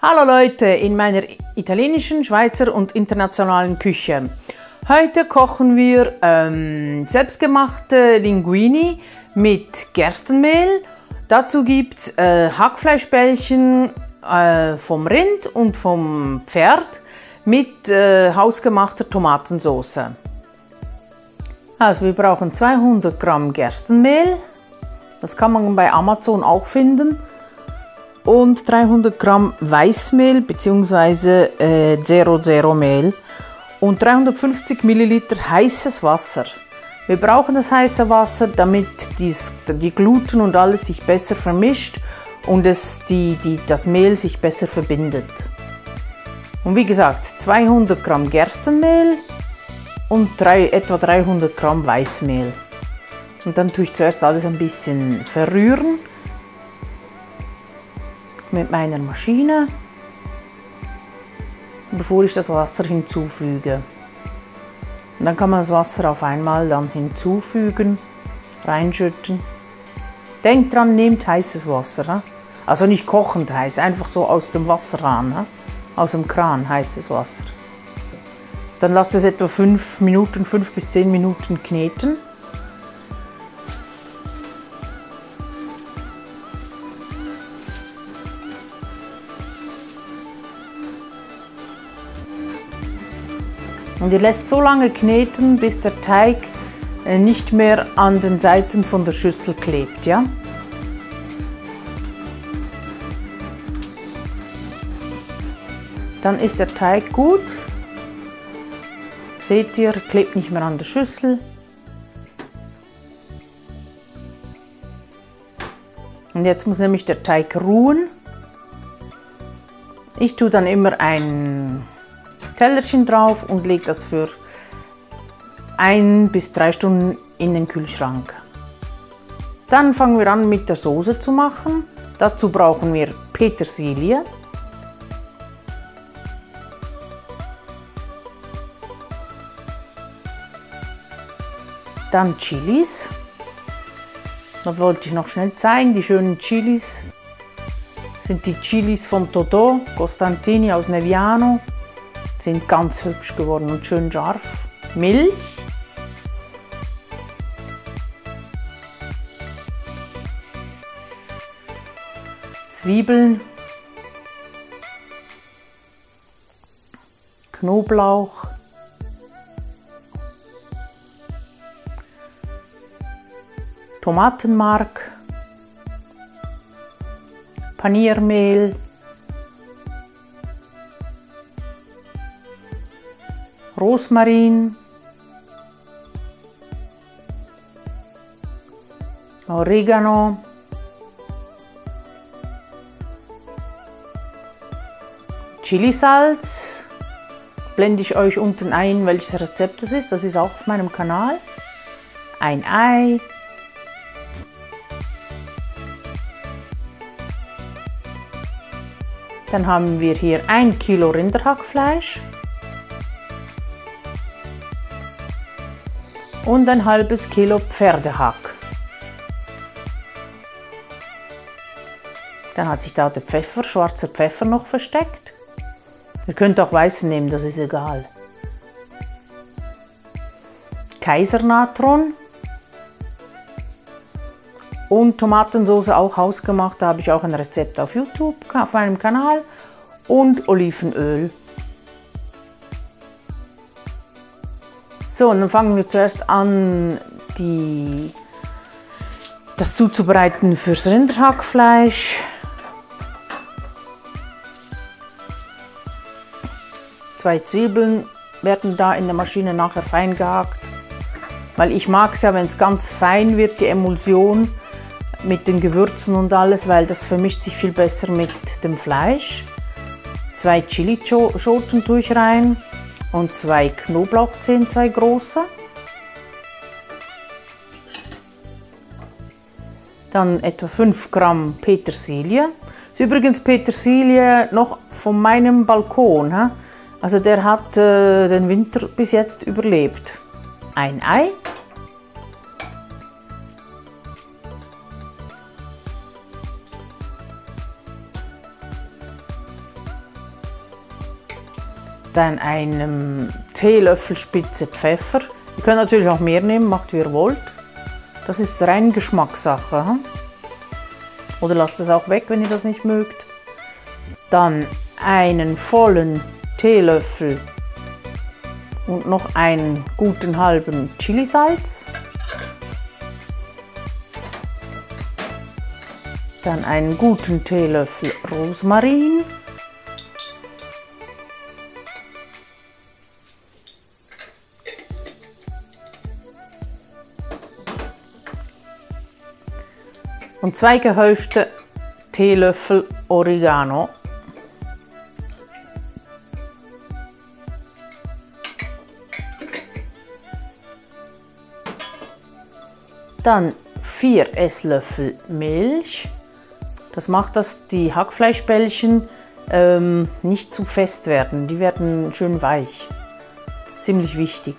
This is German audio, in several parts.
Hallo Leute in meiner italienischen, Schweizer und internationalen Küche. Heute kochen wir selbstgemachte Linguini mit Gerstenmehl. Dazu gibt es Hackfleischbällchen vom Rind und vom Pferd mit hausgemachter Tomatensauce. Also wir brauchen 200 Gramm Gerstenmehl, das kann man bei Amazon auch finden. Und 300 Gramm Weißmehl bzw. Zero-Zero-Mehl und 350 Milliliter heißes Wasser. Wir brauchen das heiße Wasser, damit die Gluten und alles sich besser vermischt und das Mehl sich besser verbindet. Und wie gesagt, 200 Gramm Gerstenmehl und etwa 300 Gramm Weißmehl. Und dann tue ich zuerst alles ein bisschen verrühren mit meiner Maschine, bevor ich das Wasser hinzufüge. Und dann kann man das Wasser auf einmal dann hinzufügen, reinschütten. Denkt dran, nehmt heißes Wasser. Also nicht kochend heiß, einfach so aus dem Wasserhahn, aus dem Kran heißes Wasser. Dann lasst es etwa 5 bis 10 Minuten kneten. Und ihr lässt so lange kneten, bis der Teig nicht mehr an den Seiten von der Schüssel klebt, ja? Dann ist der Teig gut. Seht ihr, klebt nicht mehr an der Schüssel. Und jetzt muss nämlich der Teig ruhen. Ich tue dann immer ein Tellerchen drauf und lege das für 1 bis 3 Stunden in den Kühlschrank. Dann fangen wir an mit der Soße zu machen. Dazu brauchen wir Petersilie, dann Chilis. Das wollte ich noch schnell zeigen, die schönen Chilis sind die Chilis vom Totò Costantini aus Neviano. Sind ganz hübsch geworden und schön scharf. Milch. Zwiebeln. Knoblauch. Tomatenmark. Paniermehl. Rosmarin, Oregano, Chilisalz, blende ich euch unten ein, welches Rezept es ist, das ist auch auf meinem Kanal, ein Ei, dann haben wir hier 1 Kilo Rinderhackfleisch, und ein halbes Kilo Pferdehack. Dann hat sich da der Pfeffer, schwarzer Pfeffer noch versteckt. Ihr könnt auch weißen nehmen, das ist egal. Kaisernatron und Tomatensauce auch hausgemacht. Da habe ich auch ein Rezept auf YouTube, auf meinem Kanal, und Olivenöl. So, und dann fangen wir zuerst an, das zuzubereiten fürs Rinderhackfleisch. 2 Zwiebeln werden da in der Maschine nachher fein gehackt, weil ich mag es ja, wenn es ganz fein wird, die Emulsion mit den Gewürzen und alles, weil das vermischt sich viel besser mit dem Fleisch. 2 Chilischoten tue ich rein. Und 2 Knoblauchzehen, 2 große. Dann etwa 5 Gramm Petersilie. ist übrigens Petersilie noch von meinem Balkon. He? Also der hat den Winter bis jetzt überlebt. Ein Ei. Dann einen Teelöffel Spitze Pfeffer. Ihr könnt natürlich auch mehr nehmen, macht wie ihr wollt. Das ist rein Geschmackssache. He? Oder lasst es auch weg, wenn ihr das nicht mögt. Dann einen vollen Teelöffel und noch einen guten halben Chilisalz. Dann einen guten Teelöffel Rosmarin. Und 2 gehäufte Teelöffel Oregano. Dann 4 Esslöffel Milch. Das macht, dass die Hackfleischbällchen nicht zu fest werden. Die werden schön weich. Das ist ziemlich wichtig.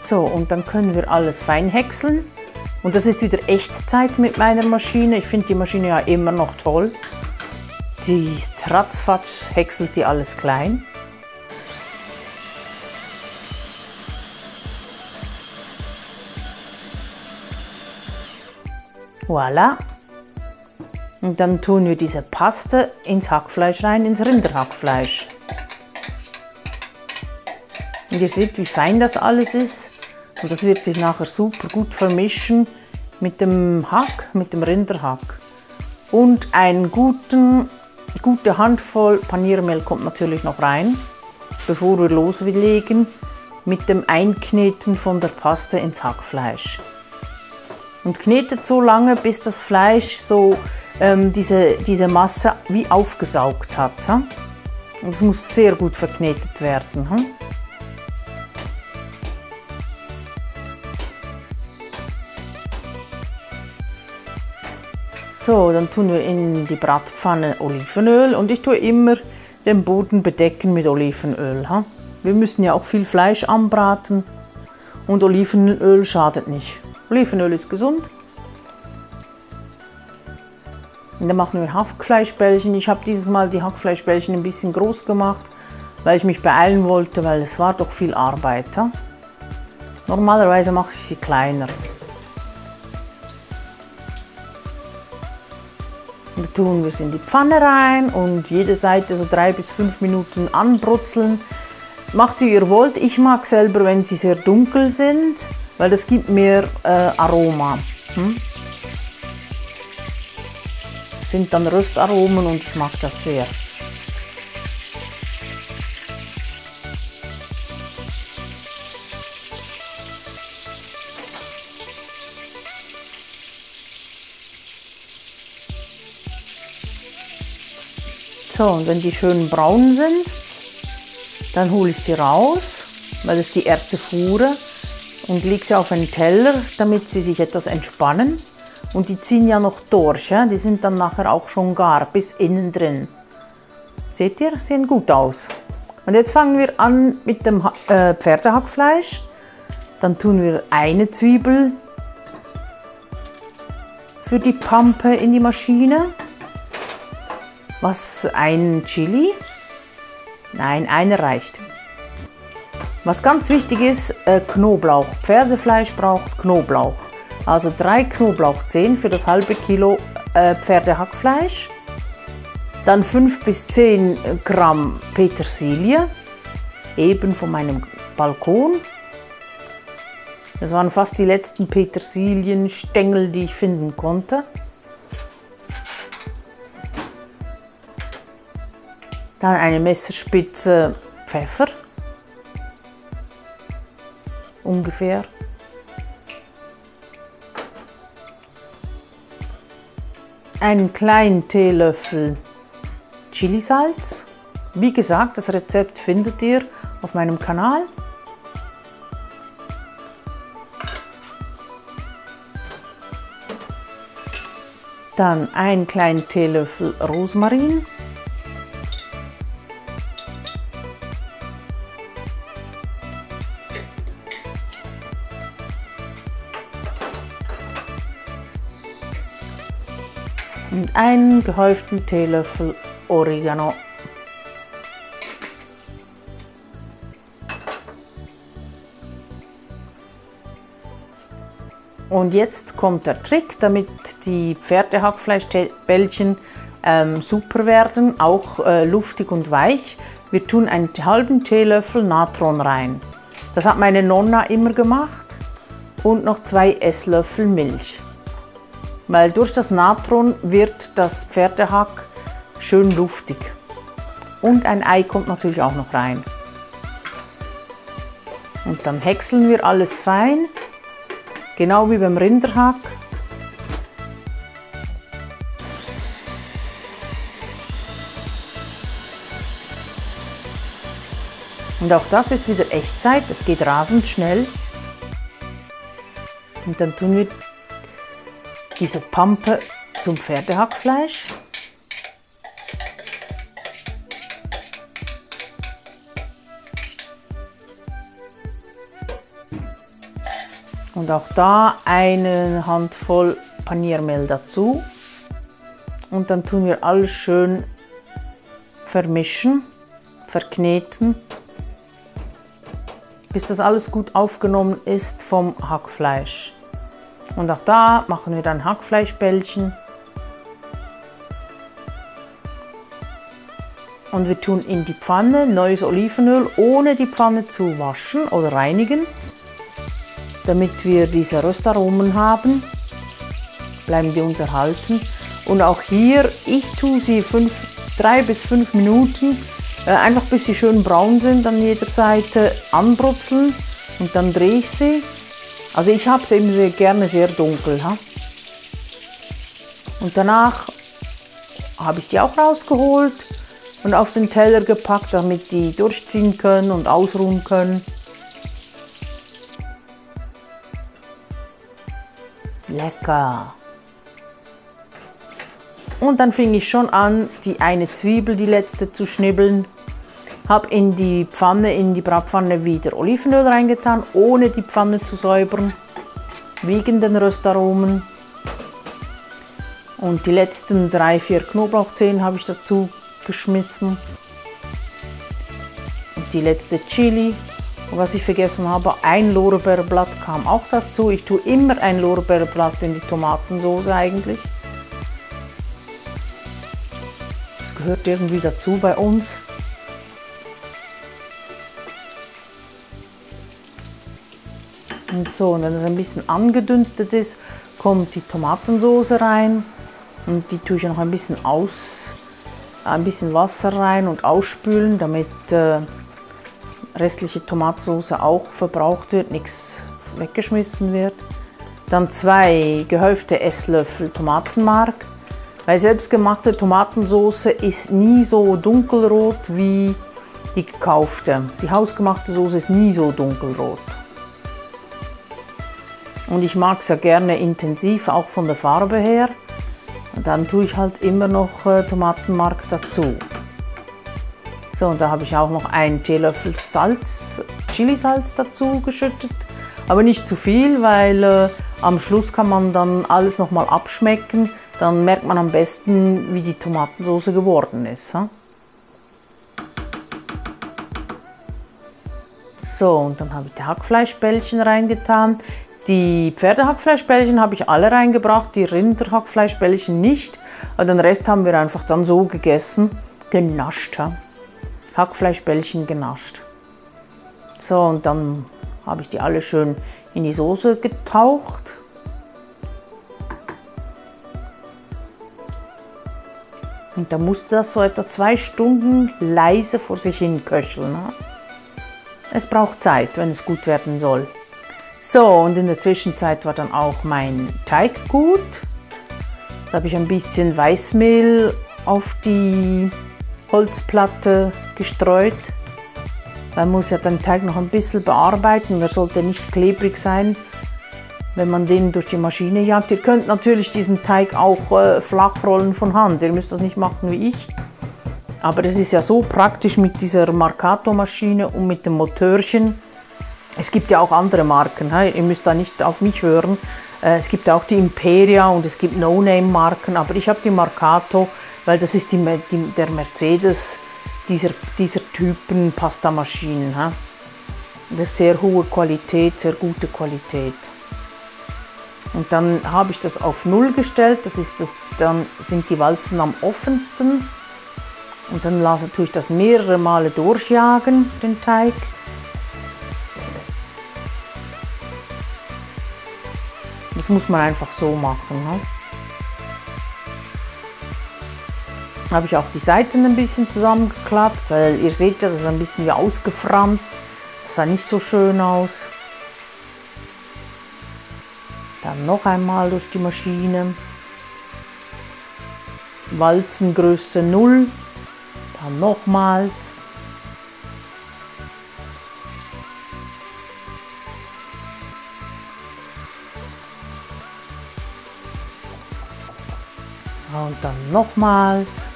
So, und dann können wir alles fein häckseln. Und das ist wieder Echtzeit mit meiner Maschine. Ich finde die Maschine ja immer noch toll. Die ist ratzfatz, häckselt die alles klein. Voilà. Und dann tun wir diese Paste ins Hackfleisch rein, ins Rinderhackfleisch. Und ihr seht, wie fein das alles ist. Und das wird sich nachher super gut vermischen mit dem Hack, mit dem Rinderhack. Und eine gute Handvoll Paniermehl kommt natürlich noch rein, bevor wir loslegen mit dem Einkneten von der Paste ins Hackfleisch. Und knetet so lange, bis das Fleisch so diese Masse wie aufgesaugt hat. Und es muss sehr gut verknetet werden. So, dann tun wir in die Bratpfanne Olivenöl und ich tue immer den Boden bedecken mit Olivenöl. Wir müssen ja auch viel Fleisch anbraten und Olivenöl schadet nicht. Olivenöl ist gesund. Und dann machen wir Hackfleischbällchen. Ich habe dieses Mal die Hackfleischbällchen ein bisschen groß gemacht, weil ich mich beeilen wollte, weil es war doch viel Arbeit. Normalerweise mache ich sie kleiner. Und dann tun wir es in die Pfanne rein und jede Seite so 3 bis 5 Minuten anbrutzeln. Macht wie ihr wollt. Ich mag selber, wenn sie sehr dunkel sind, weil das gibt mehr Aroma. Das sind dann Röstaromen und ich mag das sehr. So, und wenn die schön braun sind, dann hole ich sie raus, weil das ist die erste Fuhre, und lege sie auf einen Teller, damit sie sich etwas entspannen. Und die ziehen ja noch durch, ja? Die sind dann nachher auch schon gar, bis innen drin. Seht ihr, sehen gut aus. Und jetzt fangen wir an mit dem Pferdehackfleisch. Dann tun wir eine Zwiebel für die Pampe in die Maschine. Was, ein Chili? Nein, einer reicht. Was ganz wichtig ist, Knoblauch. Pferdefleisch braucht Knoblauch. Also 3 Knoblauchzehen für das halbe Kilo Pferdehackfleisch. Dann 5 bis 10 Gramm Petersilie, eben von meinem Balkon. Das waren fast die letzten Petersilienstängel, die ich finden konnte. Dann eine Messerspitze Pfeffer, ungefähr. Einen kleinen Teelöffel Chilisalz Wie gesagt, das Rezept findet ihr auf meinem Kanal. Dann einen kleinen Teelöffel Rosmarin. Und einen gehäuften Teelöffel Oregano. Und jetzt kommt der Trick, damit die Pferdehackfleischbällchen super werden, auch luftig und weich. Wir tun einen halben Teelöffel Natron rein. Das hat meine Nonna immer gemacht. Und noch 2 Esslöffel Milch. Weil durch das Natron wird das Pferdehack schön luftig. Und ein Ei kommt natürlich auch noch rein. Und dann häckseln wir alles fein. Genau wie beim Rinderhack. Und auch das ist wieder Echtzeit, das geht rasend schnell. Und dann tun wir diese Pampe zum Pferdehackfleisch. Und auch da eine Handvoll Paniermehl dazu. Und dann tun wir alles schön vermischen, verkneten, bis das alles gut aufgenommen ist vom Hackfleisch. Und auch da machen wir dann Hackfleischbällchen. Und wir tun in die Pfanne neues Olivenöl, ohne die Pfanne zu waschen oder reinigen. Damit wir diese Röstaromen haben, bleiben die uns erhalten. Und auch hier, ich tue sie 3 bis 5 Minuten, einfach bis sie schön braun sind an jeder Seite, anbrutzeln und dann drehe ich sie. Also ich habe sie eben gerne sehr dunkel. Ha? Und danach habe ich die auch rausgeholt und auf den Teller gepackt, damit die durchziehen können und ausruhen können. Lecker! Und dann fing ich schon an, die eine Zwiebel, die letzte, zu schnibbeln. Habe in die Bratpfanne wieder Olivenöl reingetan, ohne die Pfanne zu säubern, wegen den Röstaromen. Und die letzten 3-4 Knoblauchzehen habe ich dazu geschmissen. Und die letzte Chili. Und was ich vergessen habe, ein Lorbeerblatt kam auch dazu. Ich tue immer ein Lorbeerblatt in die Tomatensauce eigentlich. Das gehört irgendwie dazu bei uns. Und so, und wenn es ein bisschen angedünstet ist, kommt die Tomatensauce rein. Und die tue ich noch ein bisschen Wasser rein und ausspülen, damit restliche Tomatensauce auch verbraucht wird, nichts weggeschmissen wird. Dann 2 gehäufte Esslöffel Tomatenmark, weil selbstgemachte Tomatensauce ist nie so dunkelrot wie die gekaufte. Die hausgemachte Sauce ist nie so dunkelrot. Und ich mag es ja gerne intensiv, auch von der Farbe her. Und dann tue ich halt immer noch Tomatenmark dazu. So, und da habe ich auch noch einen Teelöffel Chilisalz dazu geschüttet. Aber nicht zu viel, weil am Schluss kann man dann alles nochmal abschmecken. Dann merkt man am besten, wie die Tomatensauce geworden ist. So, und dann habe ich die Hackfleischbällchen reingetan. Die Pferdehackfleischbällchen habe ich alle reingebracht, die Rinderhackfleischbällchen nicht. Und den Rest haben wir einfach dann so gegessen, genascht. Hackfleischbällchen genascht. So, und dann habe ich die alle schön in die Soße getaucht. Und dann musste das so etwa 2 Stunden leise vor sich hin köcheln. Es braucht Zeit, wenn es gut werden soll. So, und in der Zwischenzeit war dann auch mein Teig gut. Da habe ich ein bisschen Weißmehl auf die Holzplatte gestreut. Man muss ja den Teig noch ein bisschen bearbeiten. Er sollte nicht klebrig sein, wenn man den durch die Maschine jagt. Ihr könnt natürlich diesen Teig auch flach rollen von Hand. Ihr müsst das nicht machen wie ich. Aber es ist ja so praktisch mit dieser Marcato-Maschine und mit dem Motörchen. Es gibt ja auch andere Marken. Ihr müsst da nicht auf mich hören. Es gibt auch die Imperia und es gibt No-Name-Marken. Aber ich habe die Marcato, weil das ist der Mercedes dieser Typen Pastamaschinen. Das ist sehr hohe Qualität, sehr gute Qualität. Und dann habe ich das auf 0 gestellt, dann sind die Walzen am offensten. Und dann tue ich das mehrere Male durchjagen, den Teig. Das muss man einfach so machen. Dann habe ich auch die Seiten ein bisschen zusammengeklappt, weil ihr seht ja, das ist ein bisschen wie ausgefranst. Das sah nicht so schön aus. Dann noch einmal durch die Maschine. Walzengröße 0. Dann nochmals. Und dann nochmals.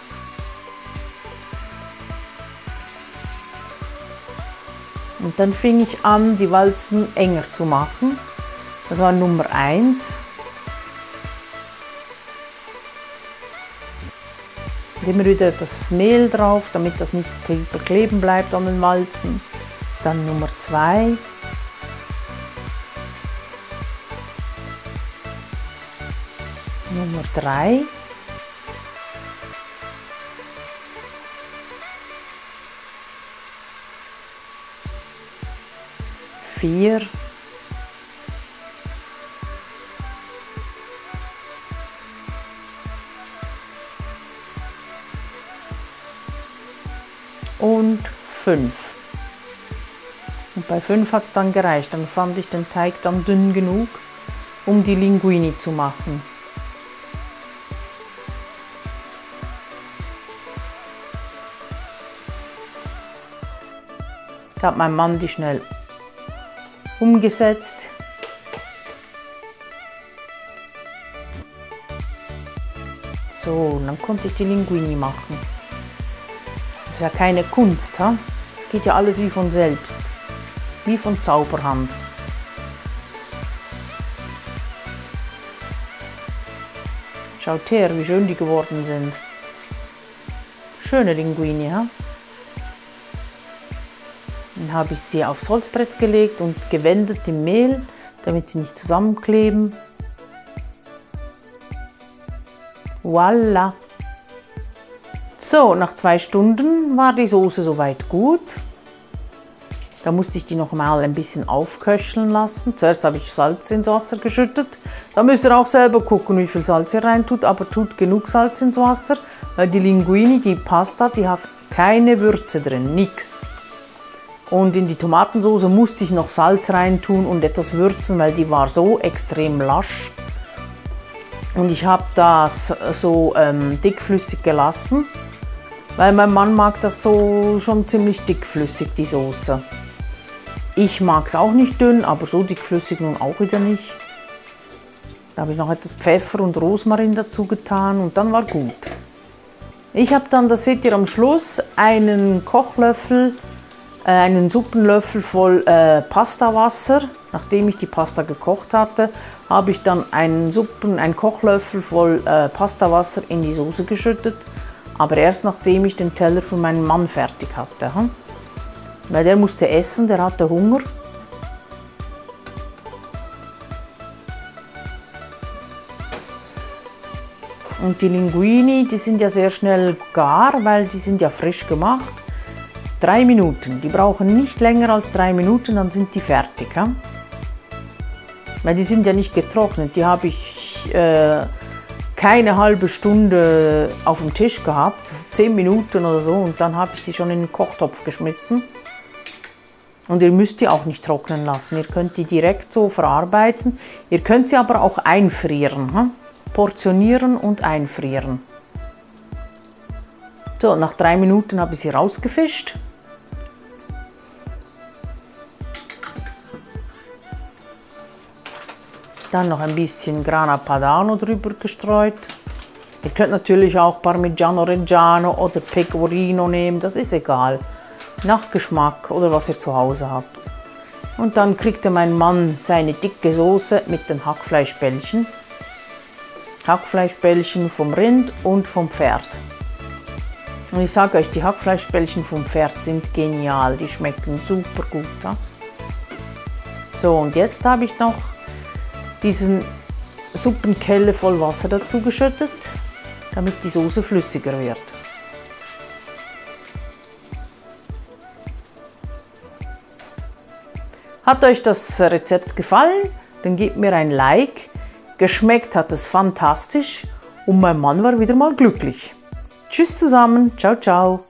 Und dann fing ich an, die Walzen enger zu machen. Das war Nummer 1. Immer wieder das Mehl drauf, damit das nicht kleben bleibt an den Walzen. Dann Nummer 2. Nummer 3. Vier. Und 5. Und bei 5 hat es dann gereicht. Dann fand ich den Teig dann dünn genug, um die Linguini zu machen. Da hat mein Mann die schnell umgesetzt. So, dann konnte ich die Linguini machen. Das ist ja keine Kunst, ha? Das geht ja alles wie von selbst, wie von Zauberhand. Schaut her, wie schön die geworden sind. Schöne Linguini, ha? Dann habe ich sie aufs Holzbrett gelegt und gewendet im Mehl, damit sie nicht zusammenkleben. Voila! So, nach 2 Stunden war die Soße soweit gut. Da musste ich die noch mal ein bisschen aufköcheln lassen. Zuerst habe ich Salz ins Wasser geschüttet. Da müsst ihr auch selber gucken, wie viel Salz ihr rein tut, aber tut genug Salz ins Wasser, weil die Linguini, die Pasta, die hat keine Würze drin, nix. Und in die Tomatensauce musste ich noch Salz reintun und etwas würzen, weil die war so extrem lasch. Und ich habe das so dickflüssig gelassen, weil mein Mann mag das so schon ziemlich dickflüssig, die Soße. Ich mag es auch nicht dünn, aber so dickflüssig nun auch wieder nicht. Da habe ich noch etwas Pfeffer und Rosmarin dazu getan und dann war gut. Ich habe dann, das seht ihr am Schluss, einen Suppenlöffel voll Pastawasser. Nachdem ich die Pasta gekocht hatte, habe ich dann einen Kochlöffel voll Pastawasser in die Soße geschüttet. Aber erst nachdem ich den Teller für meinen Mann fertig hatte. Weil der musste essen, der hatte Hunger. Und die Linguini, die sind ja sehr schnell gar, weil die sind ja frisch gemacht. 3 Minuten, die brauchen nicht länger als 3 Minuten, dann sind die fertig. Weil die sind ja nicht getrocknet, die habe ich keine halbe Stunde auf dem Tisch gehabt, 10 Minuten oder so, und dann habe ich sie schon in den Kochtopf geschmissen. Und ihr müsst die auch nicht trocknen lassen, ihr könnt die direkt so verarbeiten. Ihr könnt sie aber auch einfrieren, portionieren und einfrieren. So, nach 3 Minuten habe ich sie rausgefischt. Dann noch ein bisschen Grana Padano drüber gestreut. Ihr könnt natürlich auch Parmigiano Reggiano oder Pecorino nehmen, das ist egal. Nach Geschmack oder was ihr zu Hause habt. Und dann kriegte mein Mann seine dicke Soße mit den Hackfleischbällchen. Hackfleischbällchen vom Rind und vom Pferd. Und ich sage euch, die Hackfleischbällchen vom Pferd sind genial, die schmecken super gut. Ja? So, und jetzt habe ich noch diesen Suppenkelle voll Wasser dazu geschüttet, damit die Soße flüssiger wird. Hat euch das Rezept gefallen? Dann gebt mir ein Like. Geschmeckt hat es fantastisch und mein Mann war wieder mal glücklich. Tschüss zusammen, ciao, ciao.